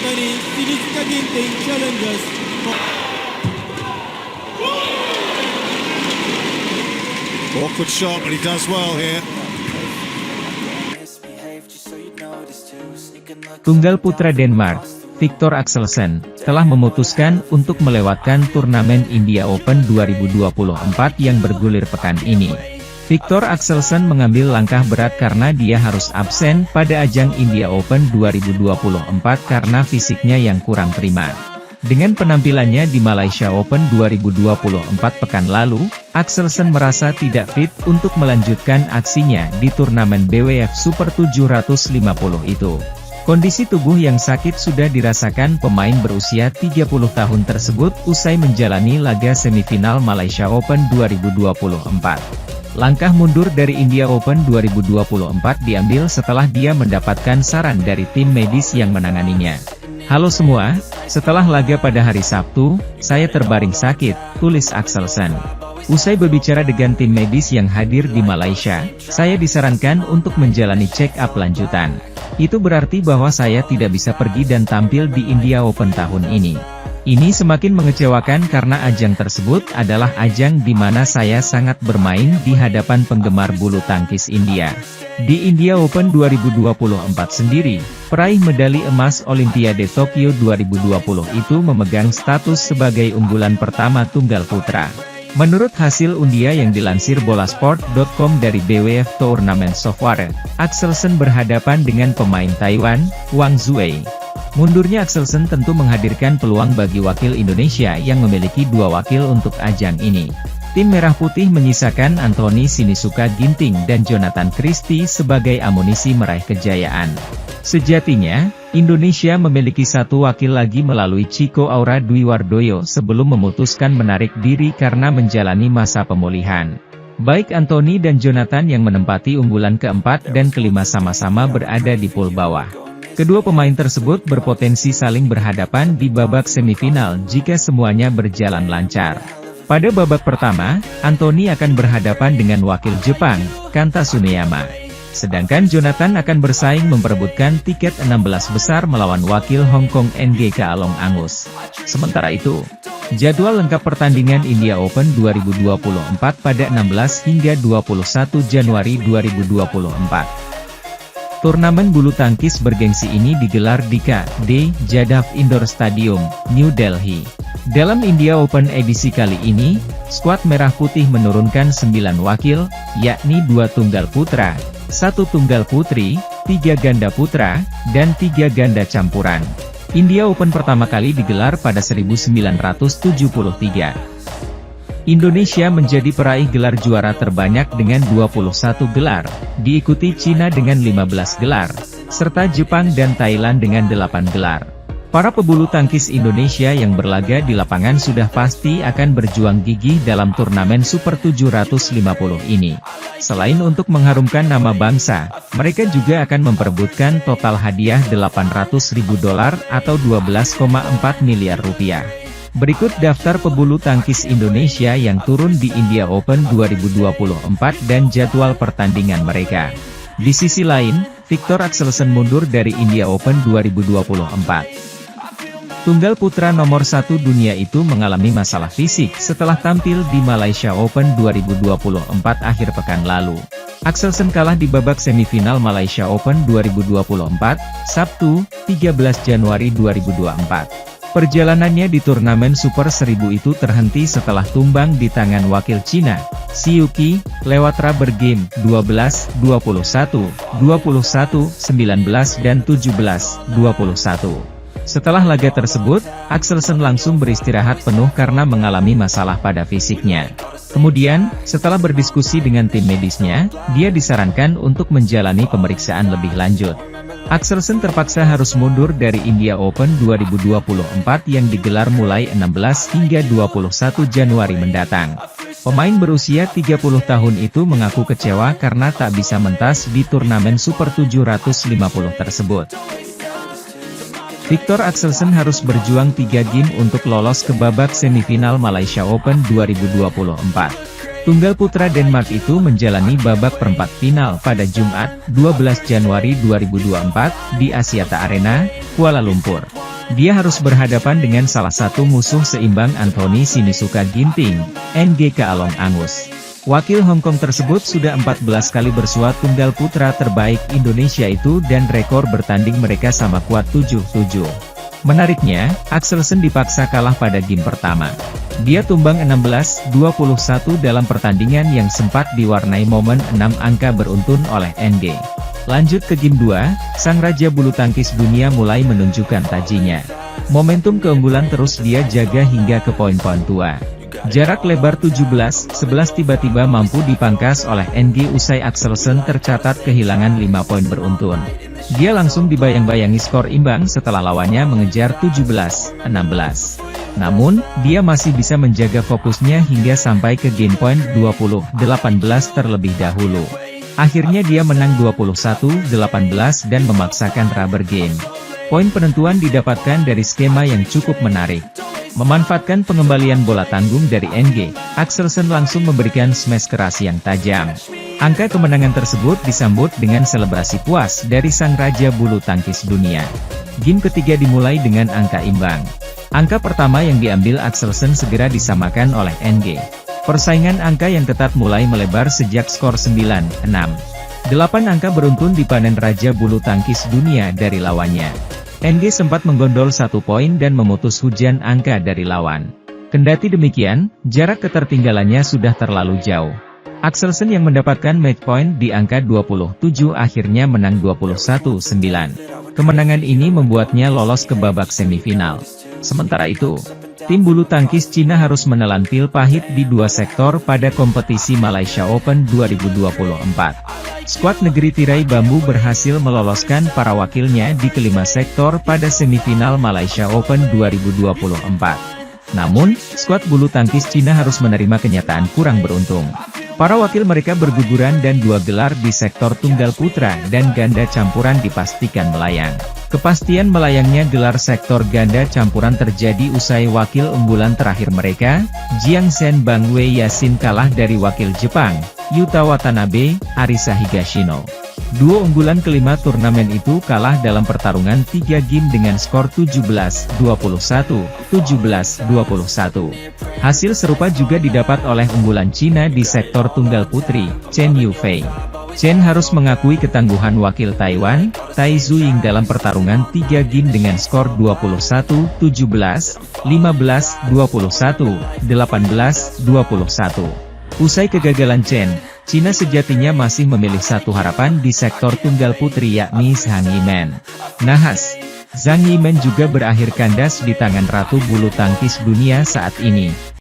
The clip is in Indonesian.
kali Shizuka Ginting challenges. Awkward shot, but he does well here. Tunggal putra Denmark, Viktor Axelsen, telah memutuskan untuk melewatkan turnamen India Open 2024 yang bergulir pekan ini. Viktor Axelsen mengambil langkah berat karena dia harus absen pada ajang India Open 2024 karena fisiknya yang kurang prima. Dengan penampilannya di Malaysia Open 2024 pekan lalu, Axelsen merasa tidak fit untuk melanjutkan aksinya di turnamen BWF Super 750 itu. Kondisi tubuh yang sakit sudah dirasakan pemain berusia 30 tahun tersebut usai menjalani laga semifinal Malaysia Open 2024. Langkah mundur dari India Open 2024 diambil setelah dia mendapatkan saran dari tim medis yang menanganinya. "Halo semua, setelah laga pada hari Sabtu, saya terbaring sakit," tulis Axelsen. Usai berbicara dengan tim medis yang hadir di Malaysia, "Saya disarankan untuk menjalani check-up lanjutan. Itu berarti bahwa saya tidak bisa pergi dan tampil di India Open tahun ini. Ini semakin mengecewakan karena ajang tersebut adalah ajang di mana saya sangat bermain di hadapan penggemar bulu tangkis India." Di India Open 2024 sendiri, peraih medali emas Olimpiade Tokyo 2020 itu memegang status sebagai unggulan pertama tunggal putra. Menurut hasil undian yang dilansir bolasport.com dari BWF Tournament Software, Axelsen berhadapan dengan pemain Taiwan, Wang Zhuai. Mundurnya Axelsen tentu menghadirkan peluang bagi wakil Indonesia yang memiliki dua wakil untuk ajang ini. Tim Merah Putih menyisakan Anthony Sinisuka Ginting dan Jonathan Christie sebagai amunisi meraih kejayaan. Sejatinya, Indonesia memiliki satu wakil lagi melalui Chico Aura Dwi Wardoyo sebelum memutuskan menarik diri karena menjalani masa pemulihan. Baik Anthony dan Jonathan yang menempati unggulan keempat dan kelima sama-sama berada di pool bawah. Kedua pemain tersebut berpotensi saling berhadapan di babak semifinal jika semuanya berjalan lancar. Pada babak pertama, Anthony akan berhadapan dengan wakil Jepang, Kanta Tsuneyama. Sedangkan Jonathan akan bersaing memperebutkan tiket 16 besar melawan wakil Hong Kong NGK Along Angus. Sementara itu, jadwal lengkap pertandingan India Open 2024 pada 16 hingga 21 Januari 2024. Turnamen bulu tangkis bergengsi ini digelar di K.D. Jadhav Indoor Stadium, New Delhi. Dalam India Open edisi kali ini, skuad Merah Putih menurunkan 9 wakil, yakni 2 tunggal putra, 1 tunggal putri, 3 ganda putra, dan 3 ganda campuran. India Open pertama kali digelar pada 1973. Indonesia menjadi peraih gelar juara terbanyak dengan 21 gelar, diikuti Cina dengan 15 gelar, serta Jepang dan Thailand dengan 8 gelar. Para pebulu tangkis Indonesia yang berlaga di lapangan sudah pasti akan berjuang gigih dalam turnamen Super 750 ini. Selain untuk mengharumkan nama bangsa, mereka juga akan memperebutkan total hadiah $800.000 atau 12,4 miliar rupiah. Berikut daftar pebulu tangkis Indonesia yang turun di India Open 2024 dan jadwal pertandingan mereka. Di sisi lain, Viktor Axelsen mundur dari India Open 2024. Tunggal putra nomor 1 dunia itu mengalami masalah fisik setelah tampil di Malaysia Open 2024 akhir pekan lalu. Axelsen kalah di babak semifinal Malaysia Open 2024, Sabtu, 13 Januari 2024. Perjalanannya di turnamen Super 1000 itu terhenti setelah tumbang di tangan wakil Cina, Siuki, lewat rubber game 12, 21, 21, 19 dan 17, 21. Setelah laga tersebut, Axelsen langsung beristirahat penuh karena mengalami masalah pada fisiknya. Kemudian, setelah berdiskusi dengan tim medisnya, dia disarankan untuk menjalani pemeriksaan lebih lanjut. Axelsen terpaksa harus mundur dari India Open 2024 yang digelar mulai 16 hingga 21 Januari mendatang. Pemain berusia 30 tahun itu mengaku kecewa karena tak bisa mentas di turnamen Super 750 tersebut. Viktor Axelsen harus berjuang 3 game untuk lolos ke babak semifinal Malaysia Open 2024. Tunggal putra Denmark itu menjalani babak perempat final pada Jumat, 12 Januari 2024, di Axiata Arena, Kuala Lumpur. Dia harus berhadapan dengan salah satu musuh seimbang Anthony Sinisuka Ginting, NGK Along Angus. Wakil Hong Kong tersebut sudah 14 kali bersua tunggal putra terbaik Indonesia itu dan rekor bertanding mereka sama kuat 7-7. Menariknya, Axelsen dipaksa kalah pada game pertama. Dia tumbang 16-21 dalam pertandingan yang sempat diwarnai momen 6 angka beruntun oleh NG. Lanjut ke game 2, sang raja bulu tangkis dunia mulai menunjukkan tajinya. Momentum keunggulan terus dia jaga hingga ke poin-poin tua. Jarak lebar 17-11 tiba-tiba mampu dipangkas oleh NG usai Axelsen tercatat kehilangan 5 poin beruntun. Dia langsung dibayang-bayangi skor imbang setelah lawannya mengejar 17-16. Namun, dia masih bisa menjaga fokusnya hingga sampai ke game point 20-18 terlebih dahulu. Akhirnya dia menang 21-18 dan memaksakan rubber game. Poin penentuan didapatkan dari skema yang cukup menarik. Memanfaatkan pengembalian bola tanggung dari NG, Axelsen langsung memberikan smash keras yang tajam. Angka kemenangan tersebut disambut dengan selebrasi puas dari sang raja bulu tangkis dunia. Game ketiga dimulai dengan angka imbang. Angka pertama yang diambil Axelsen segera disamakan oleh NG. Persaingan angka yang ketat mulai melebar sejak skor 9-6. 8 angka beruntun dipanen raja bulu tangkis dunia dari lawannya. NG sempat menggondol 1 poin dan memutus hujan angka dari lawan. Kendati demikian, jarak ketertinggalannya sudah terlalu jauh. Axelsen yang mendapatkan match point di angka 27 akhirnya menang 21-9. Kemenangan ini membuatnya lolos ke babak semifinal. Sementara itu, tim bulu tangkis Cina harus menelan pil pahit di 2 sektor pada kompetisi Malaysia Open 2024. Skuad negeri tirai bambu berhasil meloloskan para wakilnya di kelima sektor pada semifinal Malaysia Open 2024. Namun, skuad bulu tangkis Cina harus menerima kenyataan kurang beruntung. Para wakil mereka berguguran dan 2 gelar di sektor tunggal putra dan ganda campuran dipastikan melayang. Kepastian melayangnya gelar sektor ganda campuran terjadi usai wakil unggulan terakhir mereka, Jiang Shen Bang Wei Yasin kalah dari wakil Jepang, Yuta Watanabe, Arisa Higashino. Duo unggulan kelima turnamen itu kalah dalam pertarungan 3 game dengan skor 17-21, 17-21. Hasil serupa juga didapat oleh unggulan Cina di sektor tunggal putri, Chen Yufei. Chen harus mengakui ketangguhan wakil Taiwan, Tai Tzuying dalam pertarungan 3 game dengan skor 21-17, 15-21, 18-21. Usai kegagalan Chen, Cina sejatinya masih memilih satu harapan di sektor tunggal putri yakni Zhang Yimen. Nahas, Zhang Yimen juga berakhir kandas di tangan ratu bulu tangkis dunia saat ini.